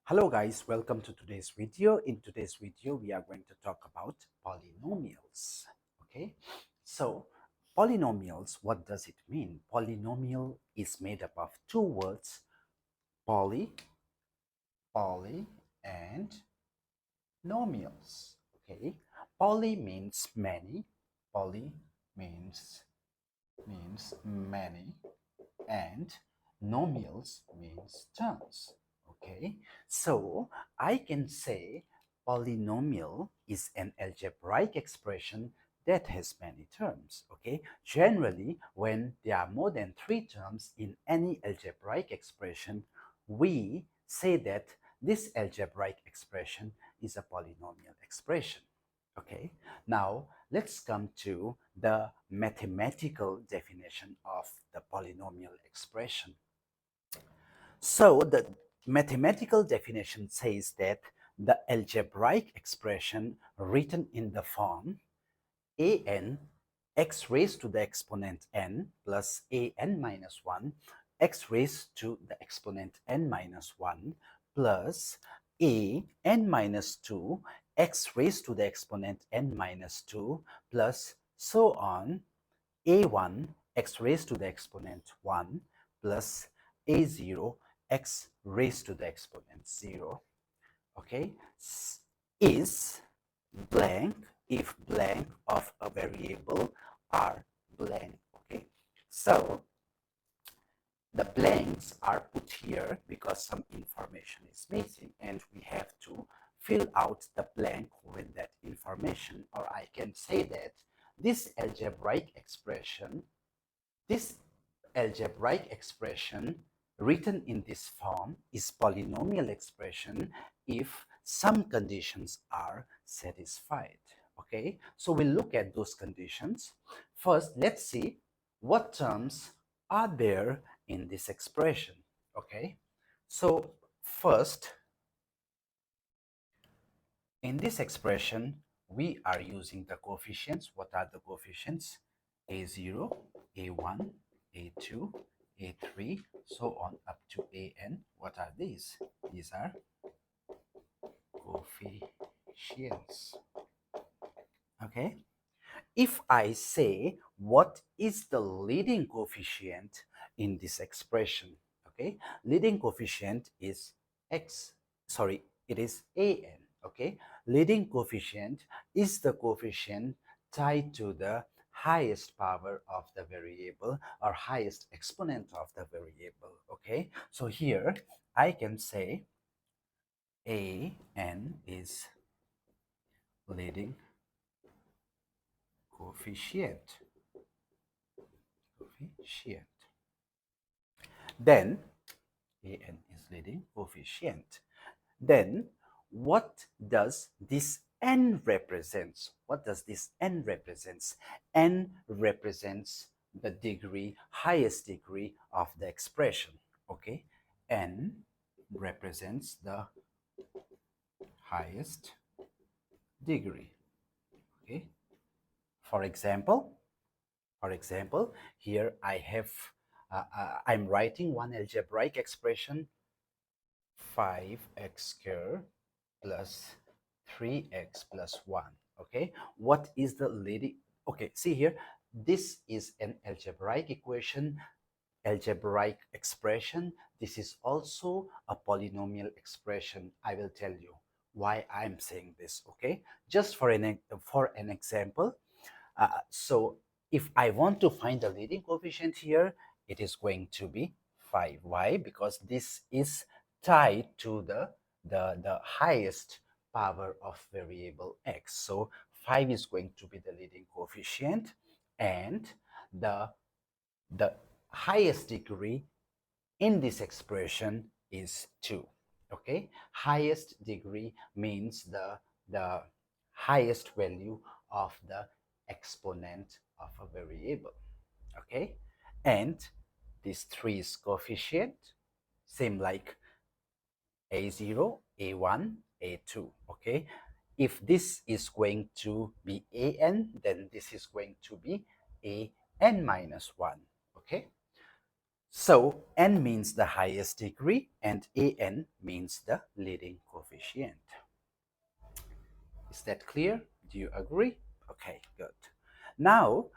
Hello guys, welcome to today's video. In today's video, we are going to talk about polynomials. Okay, so polynomials, what does it mean? Polynomial is made up of two words, poly, and nomials. Okay, poly means many, poly means many, and nomials means terms. Okay, so I can say polynomial is an algebraic expression that has many terms. Okay, generally when there are more than three terms in any algebraic expression, we say that this algebraic expression is a polynomial expression. Okay, now let's come to the mathematical definition of the polynomial expression. So the mathematical definition says that the algebraic expression written in the form an x raised to the exponent n plus an minus 1 x raised to the exponent n minus 1 plus n minus 2 x raised to the exponent n minus 2 plus so on a1 x raised to the exponent 1 plus a0 x raised to the exponent 0, okay, is blank if blank of a variable are blank. Okay, so the blanks are put here because some information is missing and we have to fill out the blank with that information. Or I can say that this algebraic expression written in this form is polynomial expression if some conditions are satisfied. Okay, so we'll look at those conditions. First, let's see what terms are there in this expression. Okay, so first, in this expression, we are using the coefficients. What are the coefficients? A0, A1, A2, A3, so on up to AN. What are these? These are coefficients. Okay. If I say what is the leading coefficient in this expression, okay, leading coefficient is it is an. Okay, leading coefficient is the coefficient tied to the highest power of the variable or highest exponent of the variable. Okay, so here I can say an is leading coefficient. Then an is leading coefficient. Then what does this n represents? What does this n represents? N represents the degree, highest degree of the expression. Okay, n represents the highest degree. Okay, for example, here I have I'm writing one algebraic expression, 5x squared plus 3x plus 1. Okay, what is the leading? Okay, see here, this is an algebraic equation, algebraic expression. This is also a polynomial expression. I will tell you why I'm saying this. Okay, just for an example, so if I want to find the leading coefficient here, it is going to be 5. Why? Because this is tied to the highest power of variable x. So 5 is going to be the leading coefficient, and the highest degree in this expression is 2. Okay, highest degree means the highest value of the exponent of a variable. Okay, and this 3 is coefficient, same like a0, a1, a2. Okay, if this is going to be an, then this is going to be an minus 1. Okay, So n means the highest degree and an means the leading coefficient. Is that clear? Do you agree? Okay, good. Now,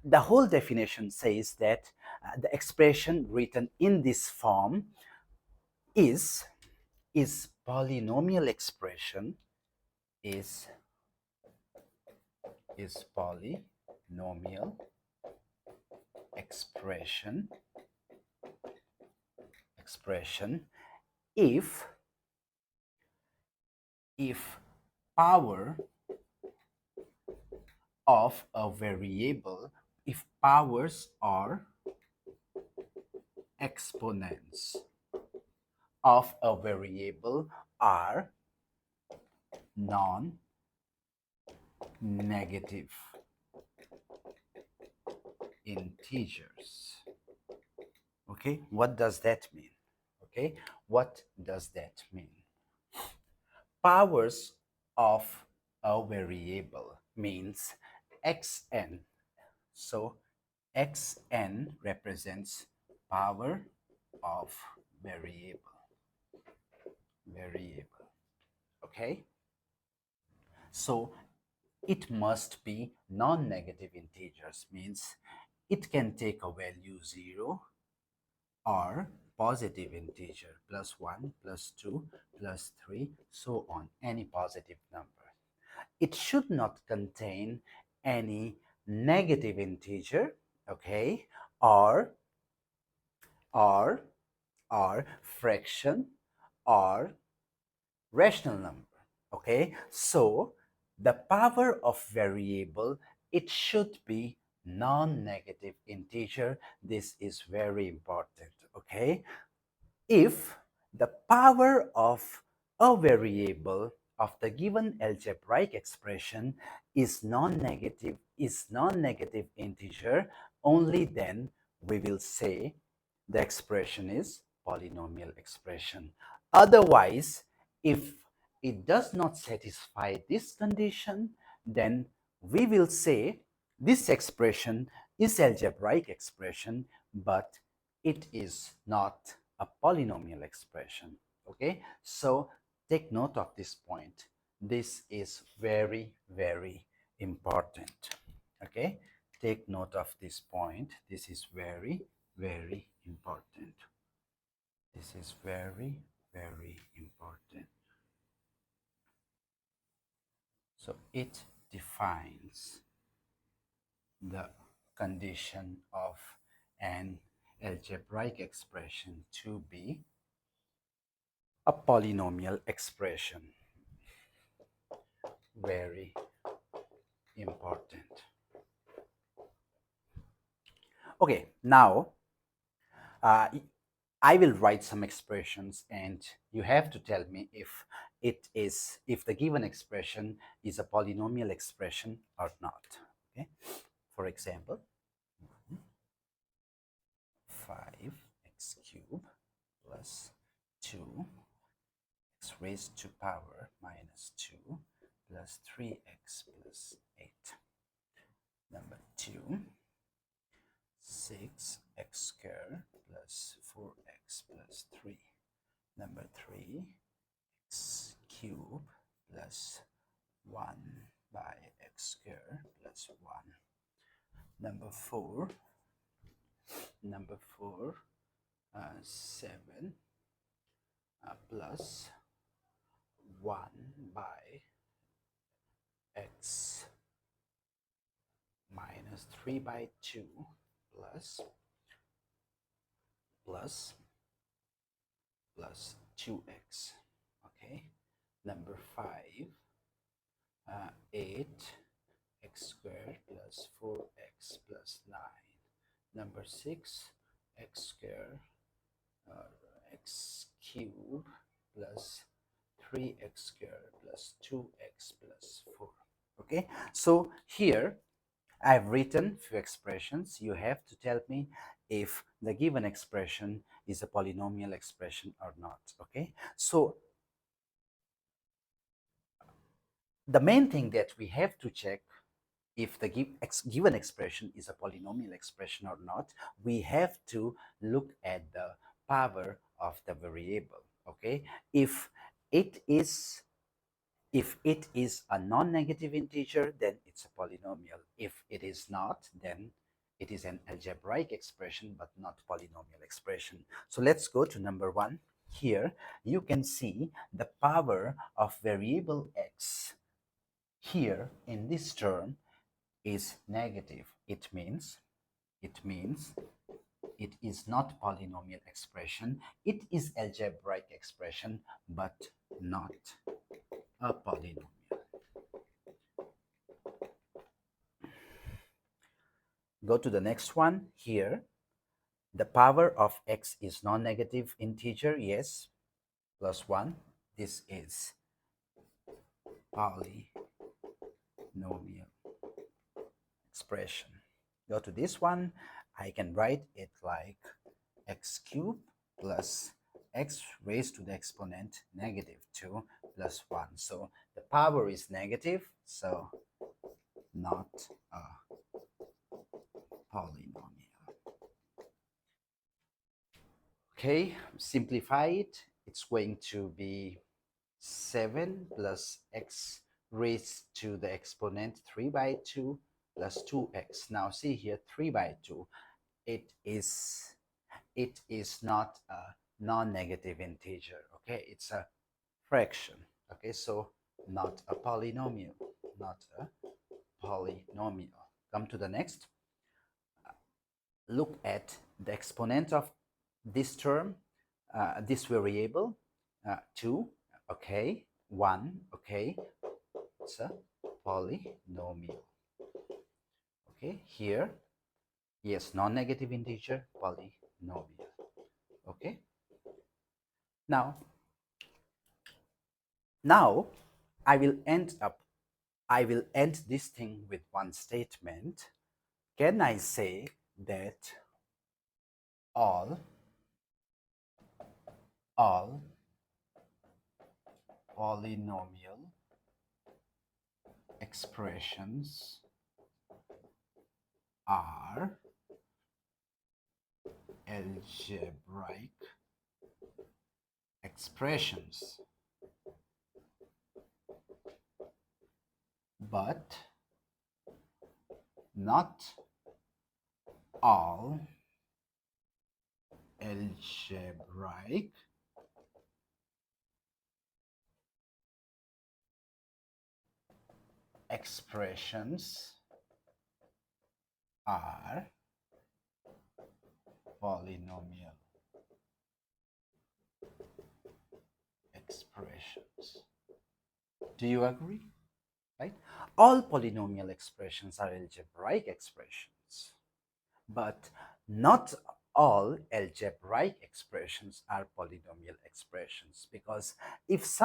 the whole definition says that the expression written in this form is polynomial expression is polynomial expression if power of a variable, if powers or exponents of a variable are non-negative integers. Okay, what does that mean? Okay, what does that mean? Powers of a variable means xn. So xn represents power of variable. Okay, so it must be non-negative integers, means it can take a value 0 or positive integer +1 +2 +3, so on, any positive number. It should not contain any negative integer, okay, or or fraction or rational number. Okay, so the power of variable, it should be non-negative integer. This is very important. Okay, if the power of a variable of the given algebraic expression is non-negative integer, only then we will say the expression is polynomial expression. Otherwise, if it does not satisfy this condition, then we will say this expression is algebraic expression, but it is not a polynomial expression. Okay, so take note of this point. This is very, very important. Okay, take note of this point. This is very, very important. This is very, very important. So it defines the condition of an algebraic expression to be a polynomial expression. Very important. Okay, now I will write some expressions and you have to tell me if the given expression is a polynomial expression or not. Okay, for example, 5x cubed plus 2 x raised to power minus 2 plus 3x plus 8. Number 2, 6x squared plus 4x plus 3. Number 3, x cubed plus 1 by x squared plus 1. Number 4, 7 plus 1 by x minus 3 by 2 plus 2x. Okay, number 5, 8x squared plus 4x plus 9. Number 6, x squared x cubed plus 3x squared plus 2x plus 4. Okay, so here I've written few expressions. You have to tell me if the given expression is a polynomial expression or not. Okay, so the main thing that we have to check if the given expression is a polynomial expression or not, we have to look at the power of the variable. Okay, if it is if it is a non-negative integer, then it's a polynomial. If it is not, then it is an algebraic expression but not polynomial expression. So let's go to number one. Here you can see the power of variable x here in this term is negative. It means it is not polynomial expression. It is algebraic expression, but not a polynomial. Go to the next one. Here, the power of x is non-negative integer. Yes, plus 1. This is polynomial expression. Go to this one. I can write it like x cubed plus x raised to the exponent negative 2 plus 1. So the power is negative, so not a polynomial. Okay, simplify it. It's going to be 7 plus x raised to the exponent 3 by 2 plus 2x. Now see here, 3 by 2. It is not a non-negative integer. Okay, it's a fraction. Okay, so not a polynomial. Not a polynomial. Come to the next. Look at the exponent of this term, this variable, 2, okay, 1, okay, it's a polynomial. Okay, here, yes, non-negative integer, polynomial. Okay, now I will end this thing with one statement. Can I say that all polynomial expressions are algebraic expressions, but not all algebraic expressions are polynomial expressions. Do you agree? Right? All polynomial expressions are algebraic expressions, but not all algebraic expressions are polynomial expressions, because if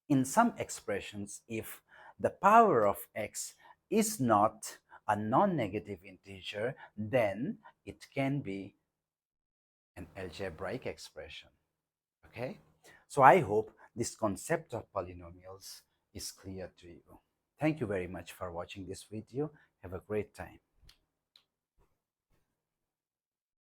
in some expressions, if the power of x is not a non-negative integer, then it can be an algebraic expression. Okay, so I hope this concept of polynomials is clear to you. Thank you very much for watching this video. Have a great time.